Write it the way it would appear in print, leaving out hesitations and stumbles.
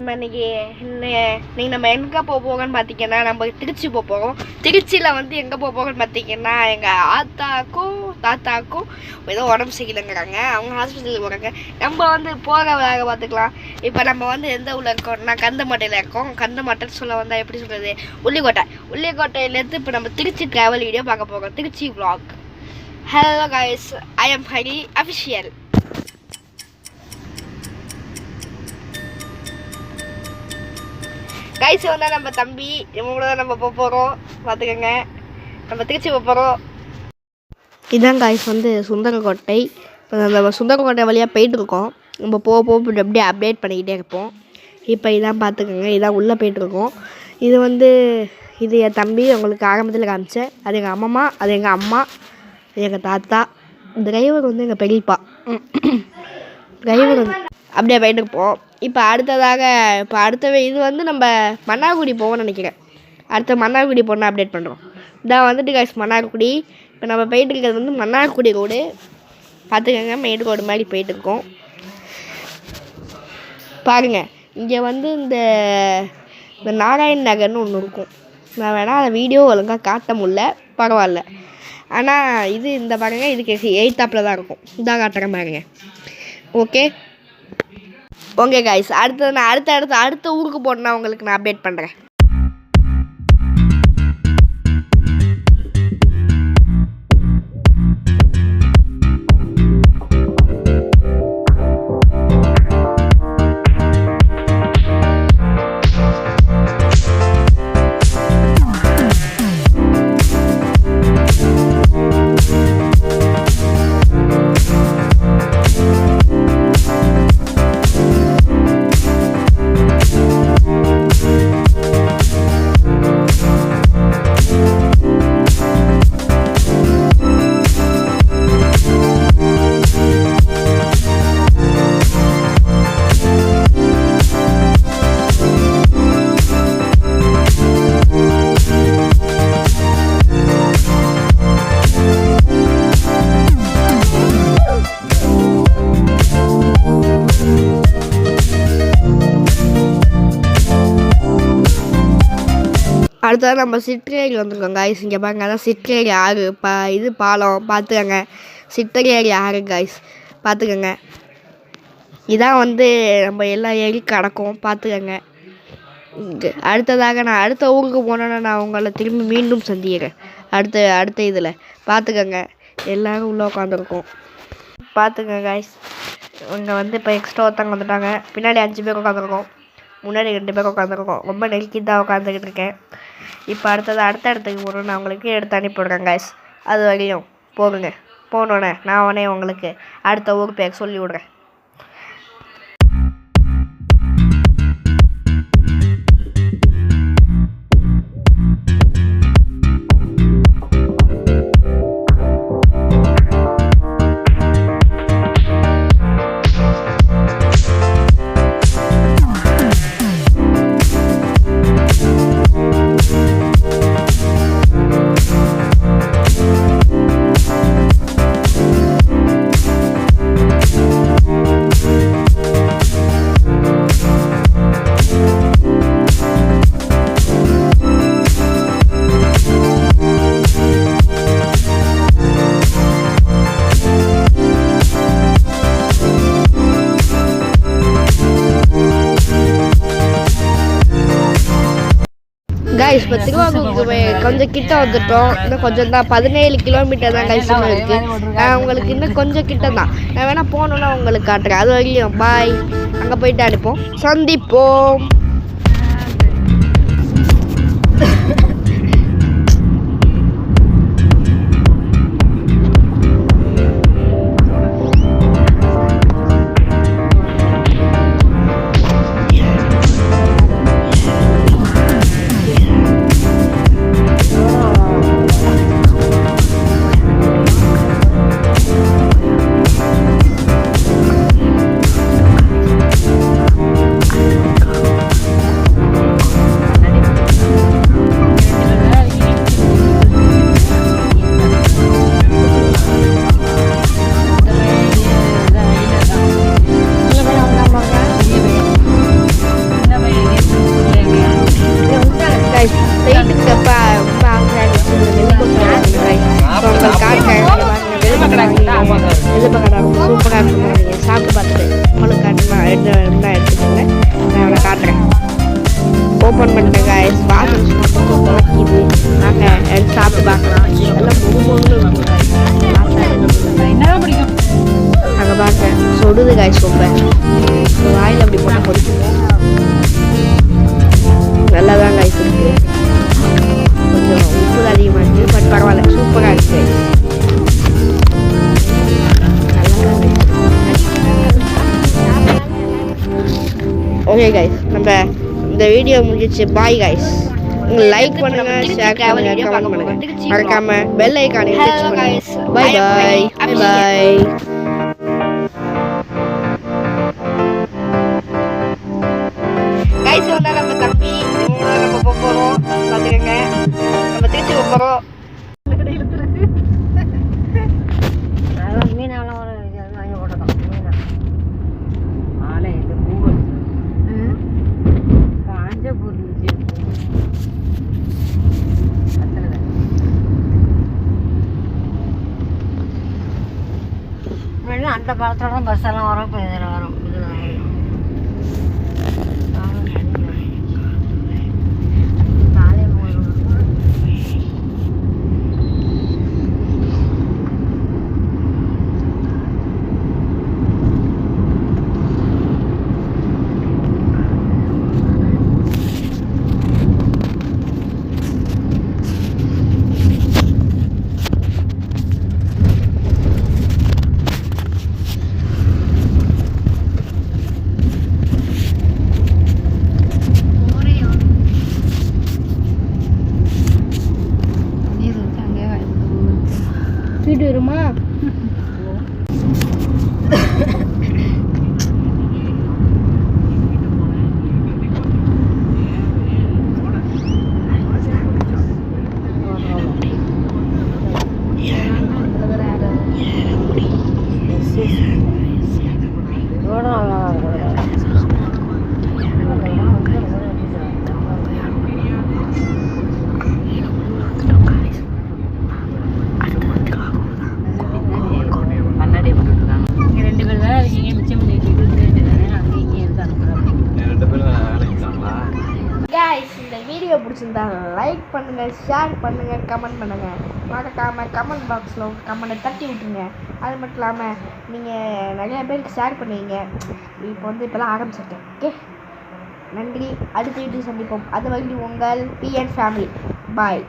இன்னைக்கு நம்ம எங்கே போகணும்னு பார்த்தீங்கன்னா நம்ம திருச்சி போகிறோம். திருச்சியில் வந்து எங்கே போகணும்னு பார்த்தீங்கன்னா எங்கள் ஆத்தாக்கும் தாத்தாக்கும் ஏதோ உடம்பு சரியில்லைங்கிறாங்க. அவங்க ஹாஸ்பிட்டலுக்கு போகிறாங்க. நம்ம வந்து போக வேக பார்த்துக்கலாம். இப்போ நம்ம வந்து எந்த ஊரில் இருக்கோம்னா கந்தமட்டையில் இருக்கோம். கந்தமட்டைன்னு சொல்ல வந்தால் எப்படி சொல்கிறது, உள்ளிக்கோட்டையிலேருந்து இப்போ நம்ம திருச்சி ட்ராவல் வீடியோ பார்க்க போகிறோம். Trichy vlog. Hello guys, I am Hari official. Guys வந்து நம்ம தம்பி இவங்கள தான் நம்ம போக போகிறோம். பார்த்துக்கோங்க, நம்ம திருச்சி போக போகிறோம். இதுதான் கைஸ் வந்து சுந்தரக்கோட்டை. இப்போ நம்ம சுந்தரக்கோட்டை வழியாக போயிட்டுருக்கோம். நம்ம போக அப்படியே அப்டேட் பண்ணிக்கிட்டே இருப்போம். இப்போ இதான் பார்த்துக்கோங்க, இதான் உள்ளே போயிட்டுருக்கோம். இது வந்து இது என் தம்பி உங்களுக்கு ஆரம்பத்தில் காமிச்சேன். அது எங்கள் அம்மம்மா, அது எங்கள் அம்மா, எங்கள் தாத்தா. டிரைவர் வந்து எங்கள் பெரியப்பா. டிரைவர் வந்து அப்படியே போயிட்டு இருப்போம். இப்போ அடுத்த இது வந்து நம்ம மன்னார்குடி போவோம்னு நினைக்கிறேன். அடுத்த மன்னார்குடி போனால் அப்டேட் பண்ணுறோம். இதான் வந்துட்டு கைஸ் மன்னார்குடி. இப்போ நம்ம போயிட்டு இருக்கிறது வந்து மன்னார்குடி ரோடு. பார்த்துக்கோங்க, மெயின் ரோடு மாதிரி போயிட்டுருக்கோம். பாருங்கள், இங்கே வந்து இந்த நாராயண் நகர்னு ஒன்று இருக்கும். நான் வேணால் அதை வீடியோ ஒழுங்காக காட்ட முடியல, பரவாயில்ல. ஆனால் இந்த பாருங்கள், இதுக்கு 8th தான் இருக்கும். இதான் காட்டுறேன் பாருங்க. ஓகே கைஸ், அடுத்த ஊருக்கு போனால் உங்களுக்கு நான் அப்டேட் பண்ணுறேன். அடுத்தது நம்ம சிற்றேரி வந்துருக்கோம் காய்ஸ். இங்கே பாருங்க, அதான் சிற்றேரி ஆறு. இது பாலம் பார்த்துக்கோங்க. சிற்றேரி ஆறு காய்ஸ், பார்த்துக்கோங்க. இதான் வந்து நம்ம எல்லா ஏரி கடக்கும், பார்த்துக்கோங்க. அடுத்ததாக நான் அடுத்த ஊருக்கு போனேன்னா நான் உங்களை திரும்பி மீண்டும் சந்திக்கிறேன். அடுத்த இதில் பார்த்துக்கோங்க. எல்லோரும் உள்ளே உட்காந்துருக்கோம், பார்த்துக்கோங்க காய்ஸ். இங்கே வந்து இப்போ எக்ஸ்ட்ரா ஒருத்தவங்க வந்துட்டாங்க. பின்னாடி 5 பேர் உட்காந்துருக்கோம், முன்னாடி 2 பேர் உட்காந்துருக்கோம். ரொம்ப நெருக்கி தான் உட்காந்துக்கிட்டு இருக்கேன். இப்போ அடுத்த இடத்துக்கு போகணும். நான் உங்களுக்கு எடுத்து அனுப்பிவிடுறேன் கைஸ். அது வரையும் போகணுன்னே நான் உடனே உங்களுக்கு அடுத்த ஊர் பேர் சொல்லி விட்றேன். கைஸ், இப்போ திருவாரூருக்கு கொஞ்சம் கிட்ட வந்துட்டோம். இன்னும் கொஞ்சம் தான், 17 கிலோமீட்டர் தான் கைஸ் இருக்குது. உங்களுக்கு இன்னும் கொஞ்சம் கிட்ட தான். நான் வேணால் போகணுன்னா உங்களுக்கு காட்டுறேன். அது வரையும் பாய். அங்கே போயிட்டு அனுப்போம், சந்திப்போம். கமெண்ட் பண்ணுங்க கைஸ். வாசல் சும்மா துவைக்குது. நாங்கள் சாப்பிட்டு பார்க்கலாம். எல்லாம் முழு என்ன பிடிக்கும் அங்கே பார்க்க சொடுது கைஸ். ரொம்ப வாயில் அப்படி போனால் பிடிக்கும். நல்லா தான் கைஸ் இருக்கு. கொஞ்சம் உப்பு அதிகமாக இருக்குது, பட் பரவாயில்ல, சூப்பராக இருக்குது. ஓகே கைஸ், நம்ம இந்த வீடியோ முடிஞ்சிச்சு. Bye guys. லைக் பண்ணுங்க, ஷேர் பண்ணுங்க, கமெண்ட் பண்ணுங்க. மறக்காம பெல் ஐகானை கிளிக் பண்ணுங்க. Bye bye. Bye bye. Guys வந்தா நம்ம தம்பி நம்ம போறோம். பாத்துக்கங்க, நம்ம திருச்சி போறோம். அந்த காலத்துல பஸ் எல்லாம் வரும், இப்போ இதில் வரும். வீடு வருமா? இந்த வீடியோ பிடிச்சிருந்தா லைக் பண்ணுங்க, ஷேர் பண்ணுங்க, கமெண்ட் பண்ணுங்க. மறக்காம கமெண்ட் பாக்ஸில் கமெண்ட்டை தட்டி விட்டுருங்க. அது மட்டும் இல்லாமல் நீங்கள் நிறையா பேருக்கு ஷேர் பண்ணுவீங்க. இப்போலாம் ஆரம்பிச்சிருக்கேன். ஓகே, நன்றி. அடுத்த வீடியோ சந்திப்போம். அது வரைக்கும் உங்கள் PN ஃபேமிலி. பாய்.